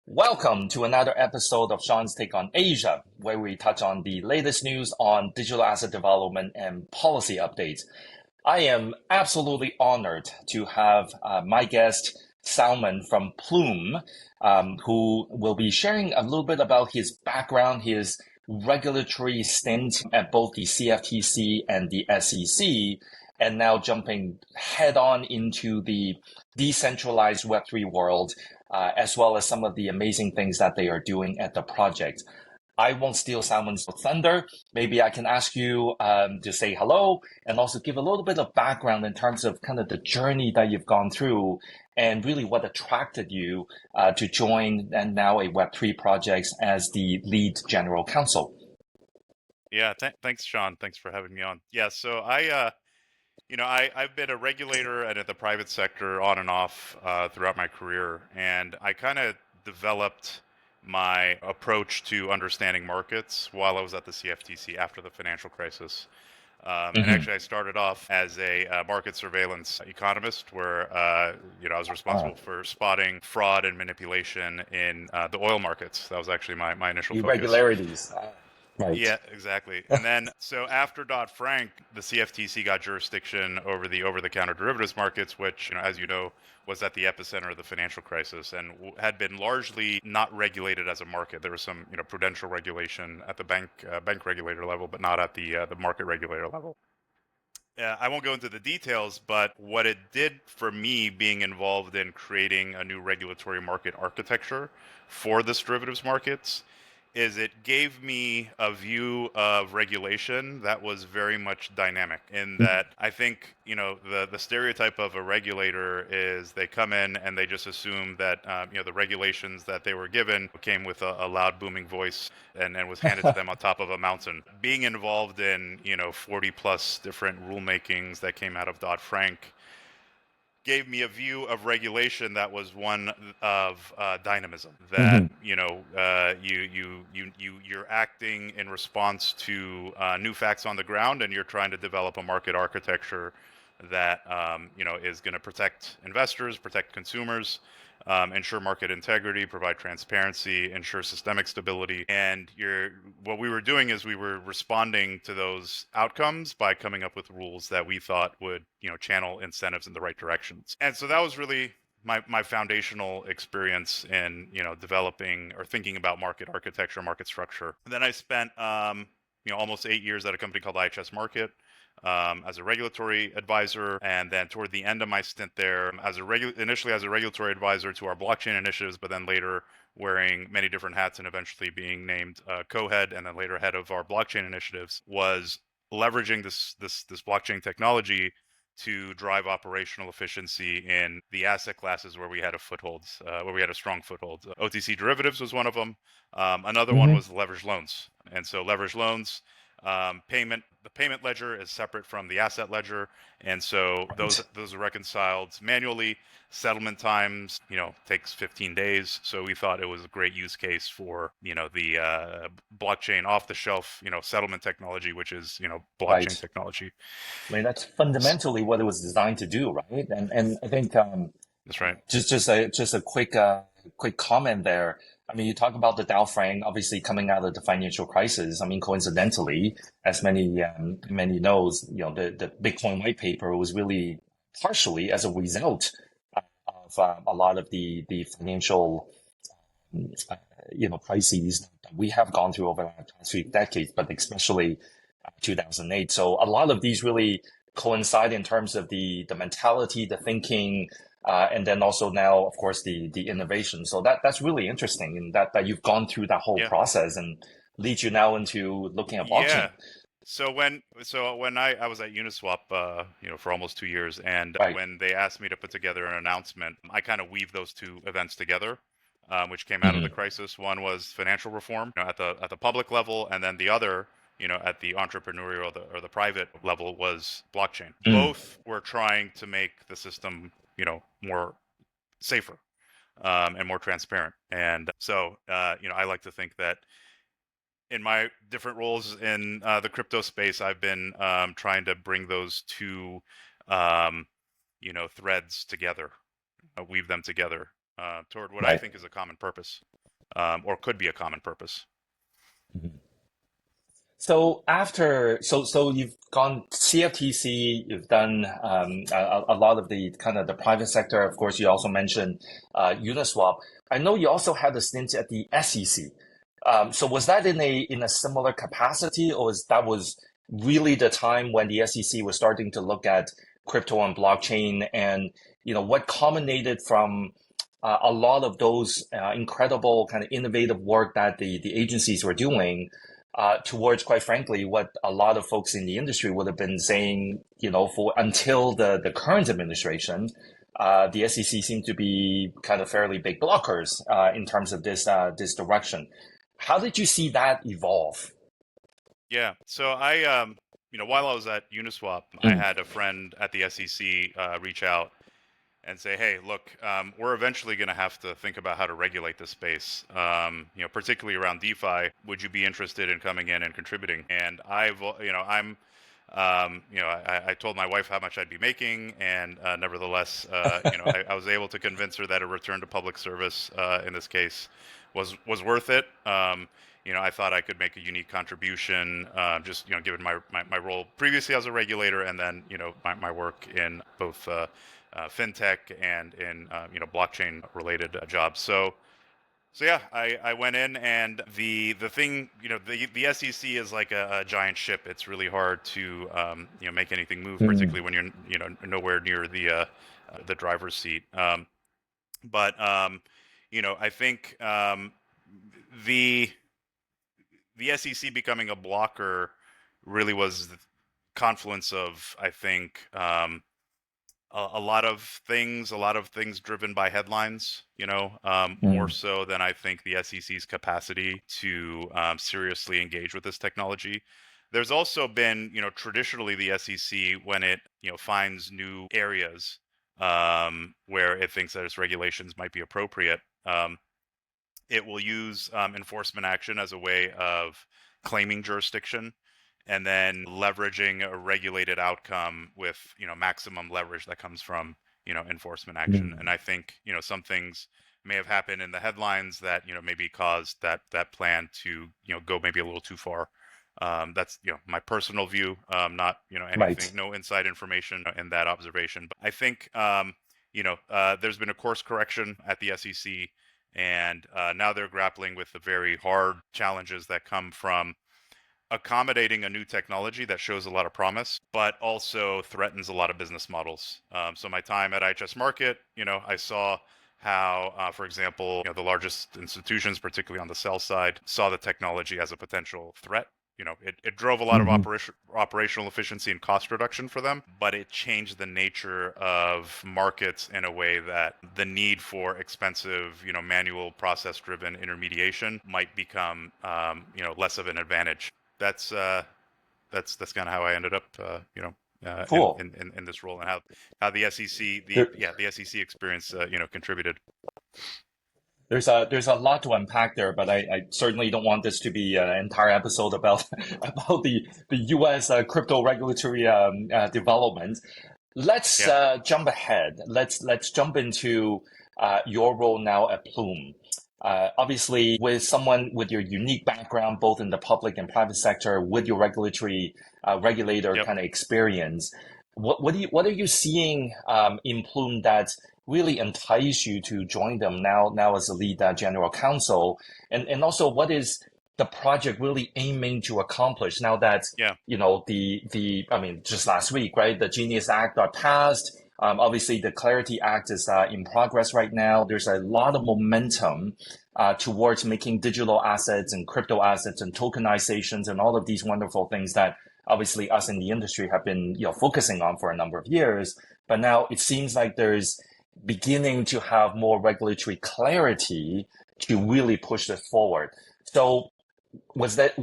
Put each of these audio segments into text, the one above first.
Welcome to another episode of Sean's Take on Asia, where we touch on the latest news on digital asset development and policy updates. I am absolutely honored to have my guest, Salman from Plume, who will be sharing a little bit about his background, his regulatory stint at both the CFTC and the SEC, and now jumping head on into the decentralized Web3 world, as well as some of the amazing things that they are doing at the project. I won't steal Salman's thunder. Maybe I can ask you to say hello and also give a little bit of background in terms of kind of the journey that you've gone through and really what attracted you to join and now a Web3 project as the lead general counsel. Yeah, thanks, Sean. Thanks for having me on. Yeah, so I've been a regulator and in the private sector on and off throughout my career, and I kind of developed my approach to understanding markets while I was at the CFTC after the financial crisis. And Mm-hmm. actually, I started off as a market surveillance economist, where I was responsible for spotting fraud and manipulation in the oil markets. That was actually my initial focus. Irregularities. Right. Yeah, exactly. And then, so after Dodd-Frank, the CFTC got jurisdiction over the over-the-counter derivatives markets, which, as you know, was at the epicenter of the financial crisis and had been largely not regulated as a market. There was some, prudential regulation at the bank regulator level, but not at the market regulator level. I won't go into the details, but what it did for me being involved in creating a new regulatory market architecture for this derivatives markets is it gave me a view of regulation that was very much dynamic in that I think, the stereotype of a regulator is they come in and they just assume that, the regulations that they were given came with a loud booming voice and was handed to them on top of a mountain. Being involved in, 40 plus different rulemakings that came out of Dodd-Frank gave me a view of regulation that was one of dynamism. That Mm-hmm. you're acting in response to new facts on the ground, and you're trying to develop a market architecture that is going to protect investors, protect consumers, ensure market integrity, provide transparency, ensure systemic stability. And what we were doing is we were responding to those outcomes by coming up with rules that we thought would, channel incentives in the right directions. And so that was really my foundational experience in, developing or thinking about market architecture, market structure. And then I spent, almost 8 years at a company called IHS Markit, as a regulatory advisor, and then toward the end of my stint there, initially as a regulatory advisor to our blockchain initiatives, but then later wearing many different hats and eventually being named co-head and then later head of our blockchain initiatives, was leveraging this blockchain technology to drive operational efficiency in the asset classes where we had a strong foothold. OTC derivatives was one of them. Another one Mm-hmm. was leveraged loans, and so leveraged loans. The payment ledger is separate from the asset ledger, and so those Right. are reconciled manually. Settlement times, takes 15 days. So we thought it was a great use case for, the blockchain off the shelf, settlement technology, which is, blockchain Right. technology. I mean, that's fundamentally what it was designed to do, right? And I think That's right. just a quick comment there. I mean, you talk about the Dow Frank, obviously coming out of the financial crisis. I mean, coincidentally, as many knows, the Bitcoin white paper was really partially as a result of a lot of the financial crises that we have gone through over the past few decades, but especially 2008. So a lot of these really coincide in terms of the mentality, the thinking, and then also now, of course, the innovation. So that's really interesting in that you've gone through that whole Yeah. process and leads you now into looking at blockchain. Yeah. So when I was at Uniswap, for almost 2 years, and Right. when they asked me to put together an announcement, I kind of weave those two events together, which came out of the Hmm. crisis. One was financial reform, at the public level, and then the other, at the entrepreneurial or the private level, was blockchain. Mm. Both were trying to make the system, more safer, and more transparent. And so, I like to think that in my different roles in the crypto space, I've been trying to bring those two, threads together, weave them together. toward what I Right. think is a common purpose, or could be a common purpose. Mhm. So so you've gone CFTC, you've done a lot of the kind of the private sector. Of course, you also mentioned Uniswap. I know you also had a stint at the SEC. So was that in a similar capacity, or was really the time when the SEC was starting to look at crypto and blockchain, and what culminated from a lot of those incredible kind of innovative work that the agencies were doing towards, quite frankly, what a lot of folks in the industry would have been saying, for until the current administration, the SEC seemed to be kind of fairly big blockers in terms of this direction. How did you see that evolve? Yeah. So while I was at Uniswap, I Mm, had a friend at the SEC reach out and say, "Hey, look, we're eventually going to have to think about how to regulate this space. Particularly around DeFi. Would you be interested in coming in and contributing?" And I told my wife how much I'd be making, and nevertheless, I was able to convince her that a return to public service in this case was worth it. I thought I could make a unique contribution, just given my role previously as a regulator, and then my work in both FinTech and in blockchain related jobs. So yeah, I went in, and the thing, the SEC is like a giant ship. It's really hard to make anything move, mm, particularly when you're nowhere near the driver's seat. But I think the the SEC becoming a blocker really was the confluence of, I think, a lot of things driven by headlines, more mm, so than I think the SEC's capacity to seriously engage with this technology. There's also been, traditionally the SEC, when it, finds new areas where it thinks that its regulations might be appropriate, it will use enforcement action as a way of claiming jurisdiction and then leveraging a regulated outcome with maximum leverage that comes from enforcement action. mm. And I think some things may have happened in the headlines that maybe caused that plan to go maybe a little too far. That's my personal view, not anything, Right. no inside information in that observation. But I think there's been a course correction at the SEC, and now they're grappling with the very hard challenges that come from accommodating a new technology that shows a lot of promise, but also threatens a lot of business models. So my time at IHS Markit, I saw how, for example, the largest institutions, particularly on the sell side, saw the technology as a potential threat. It drove a lot of Hmm. operational efficiency and cost reduction for them, but it changed the nature of markets in a way that the need for expensive, manual process-driven intermediation might become, less of an advantage. That's that's kind of how I ended up, Cool. in this role, and how the SEC There, the SEC experience contributed. there's a lot to unpack there, but I certainly don't want this to be an entire episode about about the U.S. Crypto regulatory development. Let's Yeah. jump ahead. Let's jump into your role now at Plume. Obviously, with someone with your unique background, both in the public and private sector, with your regulatory regulator Yep. kind of experience, what are you seeing in Plume that really entice you to join them now as a lead general counsel, and also what is the project really aiming to accomplish now that Yeah. the I mean, just last week, right, the Genius Act got passed. Obviously, the Clarity Act is in progress right now. There's a lot of momentum towards making digital assets and crypto assets and tokenizations and all of these wonderful things that obviously us in the industry have been focusing on for a number of years. But now it seems like there's beginning to have more regulatory clarity to really push this forward. So was that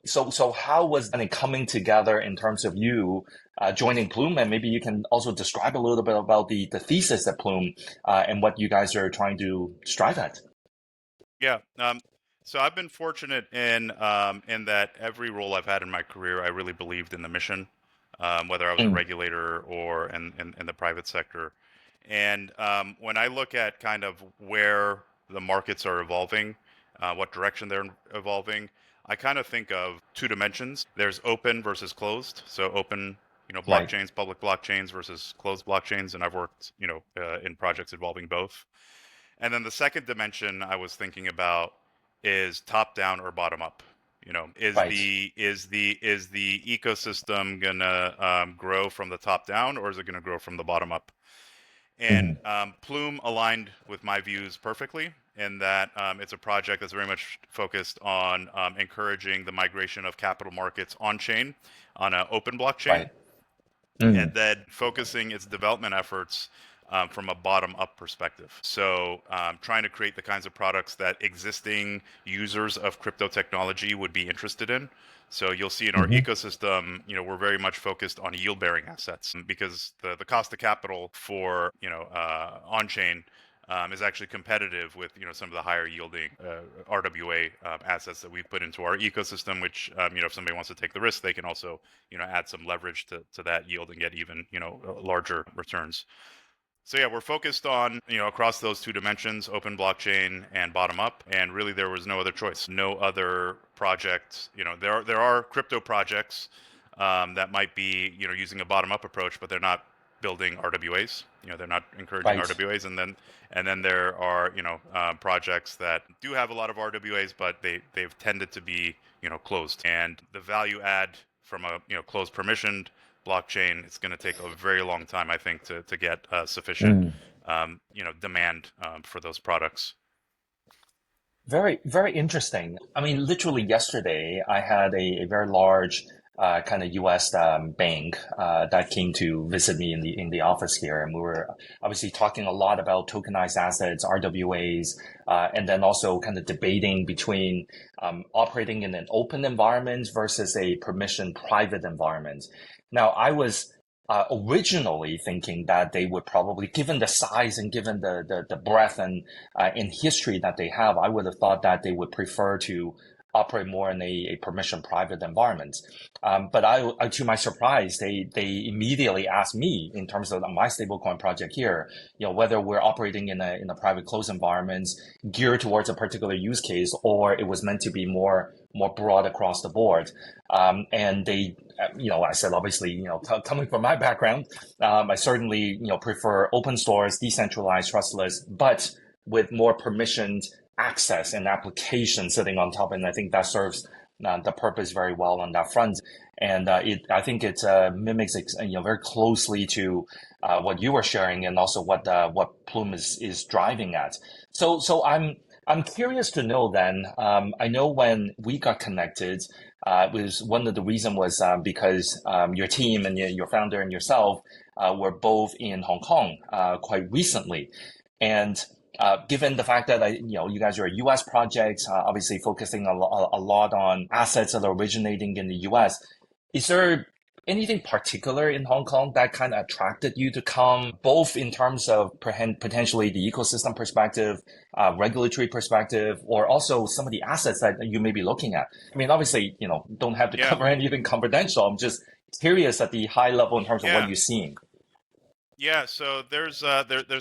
so how was it coming together in terms of you joining Plume, and maybe you can also describe a little bit about the thesis at Plume and what you guys are trying to strive at. Yeah. So I've been fortunate in that every role I've had in my career, I really believed in the mission, whether I was a Mm, regulator or in the private sector. And when I look at kind of where the markets are evolving, what direction they're evolving, I kind of think of two dimensions. There's open versus closed. So open, Right. blockchains, public blockchains versus closed blockchains, and I've worked, in projects involving both. And then the second dimension I was thinking about is top down or bottom up. Is Right. the ecosystem gonna grow from the top down, or is it gonna grow from the bottom up? And Mhm. Plume aligned with my views perfectly in that it's a project that's very much focused on encouraging the migration of capital markets on chain on an open blockchain, Right. and Mm. then focusing its development efforts from a bottom up perspective. So, trying to create the kinds of products that existing users of crypto technology would be interested in. So you'll see in our Mhm. ecosystem, we're very much focused on yield bearing assets because the cost of capital for, on chain is actually competitive with some of the higher yielding RWA assets that we've put into our ecosystem. Which if somebody wants to take the risk, they can also add some leverage to that yield and get even larger returns. So yeah, we're focused on across those two dimensions, open blockchain and bottom up, and really there was no other choice, no other project. There are crypto projects that might be using a bottom up approach, but they're not building RWAs. They're not encouraging Right. RWAs, and then there are projects that do have a lot of RWAs, but they've tended to be closed, and the value add from a closed permissioned blockchain, it's going to take a very long time, I think, to get sufficient Mm. demand for those products. Very, very interesting. I mean, literally yesterday, I had a very large kind of U.S. Bank that came to visit me in the office here, and we were obviously talking a lot about tokenized assets, RWAs, and then also kind of debating between operating in an open environment versus a permission private environment. Now, I was originally thinking that they would probably, given the size and given the breadth and in history that they have, I would have thought that they would prefer to operate more in a permission private environment. But to my surprise, they immediately asked me in terms of my stablecoin project here, whether we're operating in a private closed environment geared towards a particular use case, or it was meant to be more broad across the board. And they, I said, obviously, coming from my background, I certainly, prefer open source, decentralized, trustless, but with more permissioned access and application sitting on top. And I think that serves the purpose very well on that front. And I think it mimics, very closely to what you were sharing, and also what Plume is driving at. So I'm curious to know then. I know when we got connected, was one of the reason was because your team and your founder and yourself were both in Hong Kong quite recently, and given the fact that you guys are a U.S. project, obviously focusing a lot on assets that are originating in the U.S., is there anything particular in Hong Kong that kind of attracted you to come, both in terms of potentially the ecosystem perspective, regulatory perspective, or also some of the assets that you may be looking at? I mean, obviously, don't have to Yeah, cover anything confidential. I'm just curious at the high level in terms of what yeah, you're seeing. yeah. So there's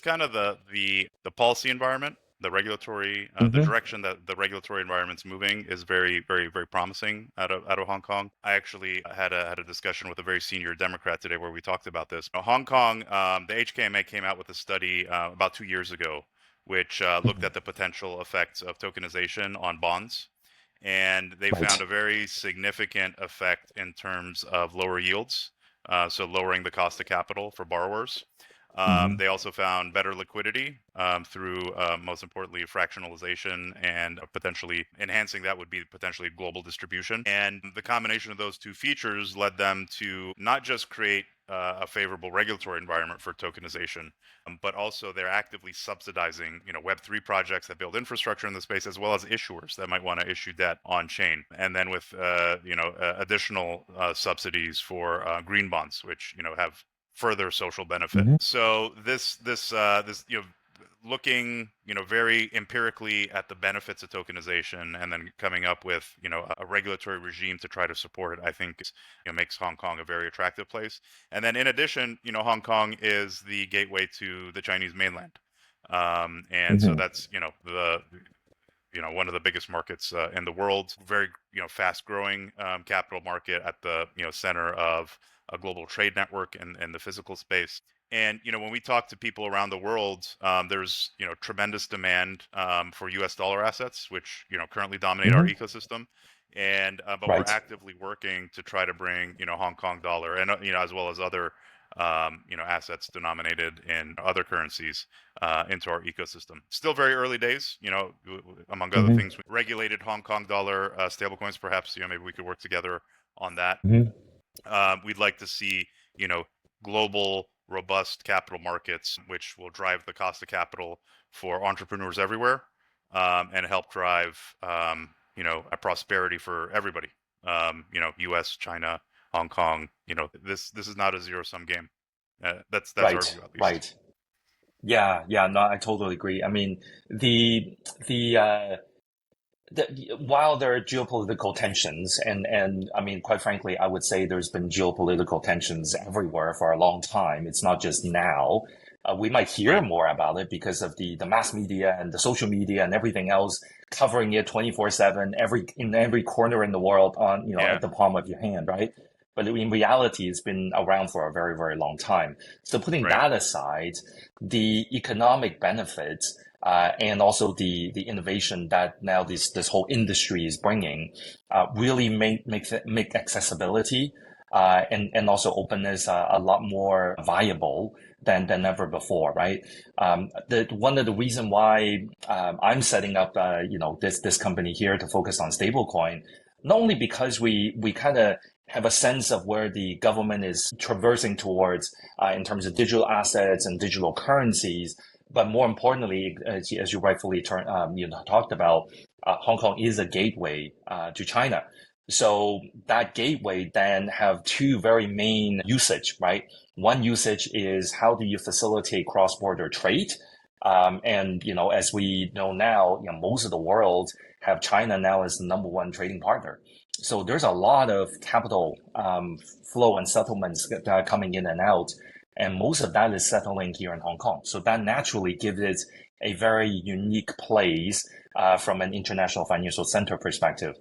kind of the policy environment, the regulatory, the Hmm. direction that the regulatory environment's moving is very, very, very promising out of Hong Kong. I actually had a discussion with a very senior Democrat today where we talked about this. Hong Kong, the HKMA came out with a study about 2 years ago, which looked at the potential effects of tokenization on bonds. And they found Right. a very significant effect in terms of lower yields, so lowering the cost of capital for borrowers. Hmm. They also found better liquidity through, most importantly, fractionalization, and potentially enhancing that would be potentially global distribution. And the combination of those two features led them to not just create a favorable regulatory environment for tokenization, but also they're actively subsidizing, Web3 projects that build infrastructure in the space, as well as issuers that might want to issue debt on chain. And then with, additional subsidies for green bonds, which, have further social benefit. Hmm. So this looking, very empirically at the benefits of tokenization and then coming up with, a regulatory regime to try to support it, I think, makes Hong Kong a very attractive place. And then in addition, Hong Kong is the gateway to the Chinese mainland. And so Hmm. that's, one of the biggest markets in the world, very, fast growing capital market at the, center of a global trade network and the physical space. And when we talk to people around the world, there's tremendous demand for U.S. dollar assets, which currently dominate our Hmm. ecosystem. And but we're Right. actively working to try to bring Hong Kong dollar and as well as other assets denominated in other currencies into our ecosystem. Still very early days. Among other Hmm. things, regulated Hong Kong dollar stablecoins. Perhaps maybe we could work together on that. Hmm. We'd like to see, global, robust capital markets, which will drive the cost of capital for entrepreneurs everywhere, and help drive, a prosperity for everybody. U.S., China, Hong Kong. This is not a zero-sum game. That's our Right. view, at least. Right. Yeah. Yeah. No, I totally agree. I mean, the the uh, while there are geopolitical tensions, and I mean, quite frankly, I would say there's been geopolitical tensions everywhere for a long time. It's not just now. We might hear Right. more about it because of the mass media and the social media and everything else covering it 24/7, in every corner in the world on, Yeah. at the palm of your hand, right? But in reality, it's been around for a very, very long time. So putting Right. that aside, the economic benefits and also the innovation that now this whole industry is bringing really make accessibility and also openness a lot more viable than ever before, right? One of the reason why I'm setting up this company here to focus on stablecoin, not only because we kind of have a sense of where the government is traversing towards in terms of digital assets and digital currencies, but more importantly, as you rightfully talked about, Hong Kong is a gateway to China. So that gateway then have two very main usage, right? One usage is how do you facilitate cross-border trade? And as we know now, most of the world have China now as the number one trading partner. So there's a lot of capital flow and settlements that are coming in and out, and most of that is settling here in Hong Kong. So that naturally gives it a very unique place from an international financial center perspective.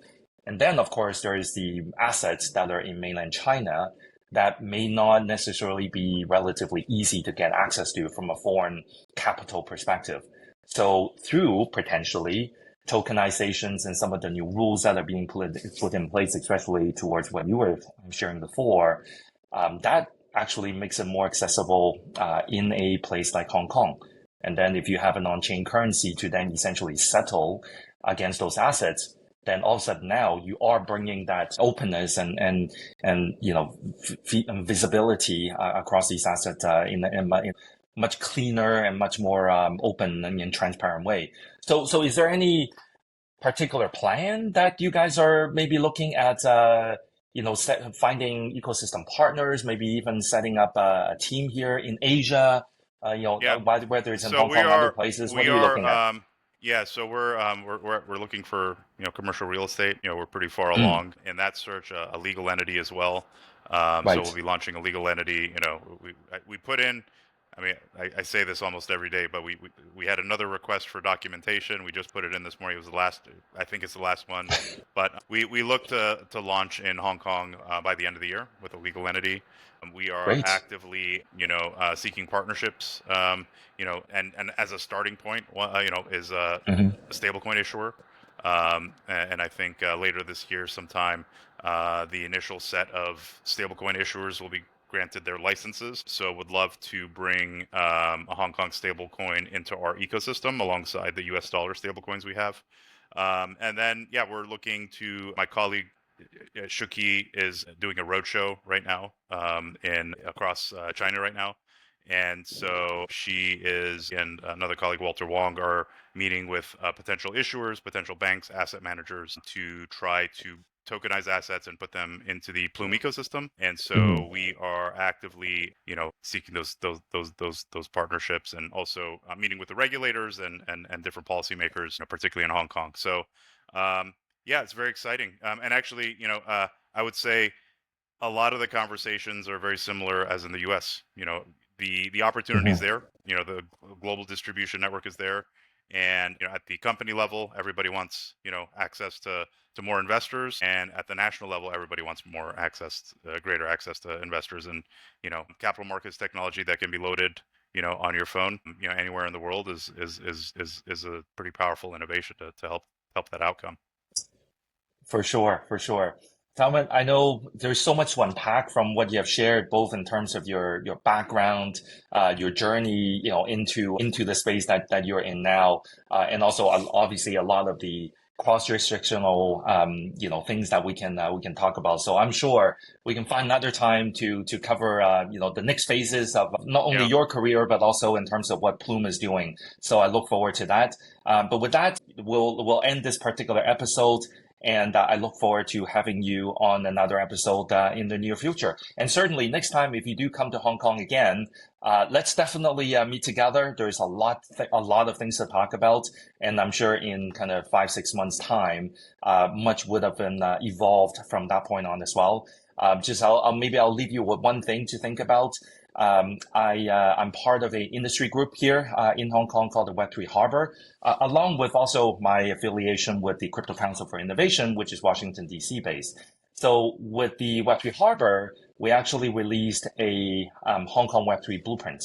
And then, of course, there is the assets that are in mainland China that may not necessarily be relatively easy to get access to from a foreign capital perspective. So through potentially tokenizations and some of the new rules that are being put in place, especially towards what you were sharing before, that actually makes it more accessible in a place like Hong Kong. And then if you have an on-chain currency to then essentially settle against those assets, then all of a sudden now you are bringing that openness and visibility across these assets in much cleaner and much more open and transparent way. So is there any particular plan that you guys are maybe looking at, finding ecosystem partners, maybe even setting up a team here in Asia, Yeah. whether it's in So Hong we Kong, other are places? What we are you are looking at? yeah. So we're looking for commercial real estate. We're pretty far Mm, along in that search. A legal entity as well. So we'll right, be launching a legal entity. We put in. I mean, I say this almost every day, but we had another request for documentation. We just put it in this morning. It was the last. I think it's the last one. But we look to launch in Hong Kong by the end of the year with a legal entity. We are great. actively, seeking partnerships. And as a starting point, is Hmm. a stablecoin issuer. And I think later this year, sometime, the initial set of stablecoin issuers will be granted their licenses. So would love to bring a Hong Kong stablecoin into our ecosystem alongside the US dollar stablecoins we have. And then, yeah, we're looking to my colleague Shuki is doing a roadshow right now in across China right now, And so she is, and another colleague, Walter Wong, are meeting with potential issuers, potential banks, asset managers to try to tokenize assets and put them into the Plume ecosystem. And so we are actively, seeking those partnerships, and also meeting with the regulators and different policymakers, particularly in Hong Kong. So yeah, it's very exciting. And actually, I would say a lot of the conversations are very similar as in the US. The opportunities there, the global distribution network is there. And at the company level, everybody wants access to more investors, and at the national level, everybody wants more access, greater access to investors, and capital markets technology that can be loaded on your phone anywhere in the world is a pretty powerful innovation to help that outcome. For sure, for sure. Salman, I know there's so much to unpack from what you have shared, both in terms of your background, your journey, into the space that you're in now, and also obviously a lot of the cross-jurisdictional, things that we can talk about. So I'm sure we can find another time to cover, the next phases of not only your career but also in terms of what Plume is doing. So I look forward to that. But with that, we'll end this particular episode. And I look forward to having you on another episode in the near future. And certainly next time, if you do come to Hong Kong again, let's definitely meet together. There's a lot of things to talk about. And I'm sure in kind of 5-6 months time, much would have been evolved from that point on as well. Maybe I'll leave you with one thing to think about. I'm part of an industry group here in Hong Kong called the Web3 Harbor, along with also my affiliation with the Crypto Counsel for Innovation, which is Washington, D.C. based. So with the Web3 Harbor, we actually released a Hong Kong Web3 blueprint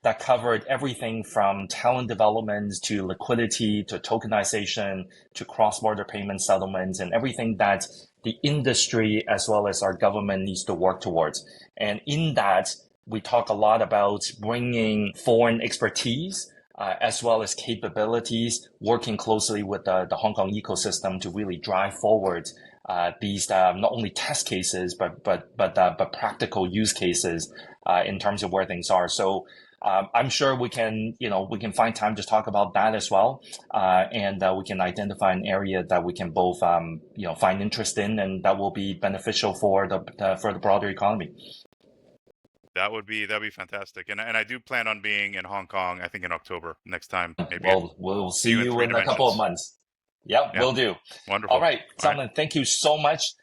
that covered everything from talent development to liquidity to tokenization to cross-border payment settlements and everything that the industry as well as our government needs to work towards. And in that, we talk a lot about bringing foreign expertise as well as capabilities, working closely with the Hong Kong ecosystem to really drive forward these not only test cases but practical use cases in terms of where things are. So I'm sure we can find time to talk about that as well, and we can identify an area that we can both find interest in and that will be beneficial for the broader economy. That'd be fantastic, and I do plan on being in Hong Kong. I think in October next time. Maybe we'll see you in a couple of months. Yep, yeah. Will do. Wonderful. All right, Salman, Thank you so much.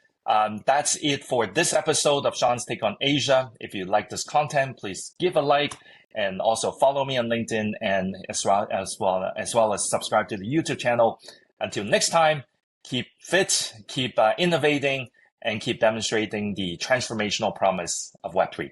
That's it for this episode of Sean's Take on Asia. If you like this content, please give a like and also follow me on LinkedIn and as well as subscribe to the YouTube channel. Until next time, keep fit, keep innovating, and keep demonstrating the transformational promise of Web3.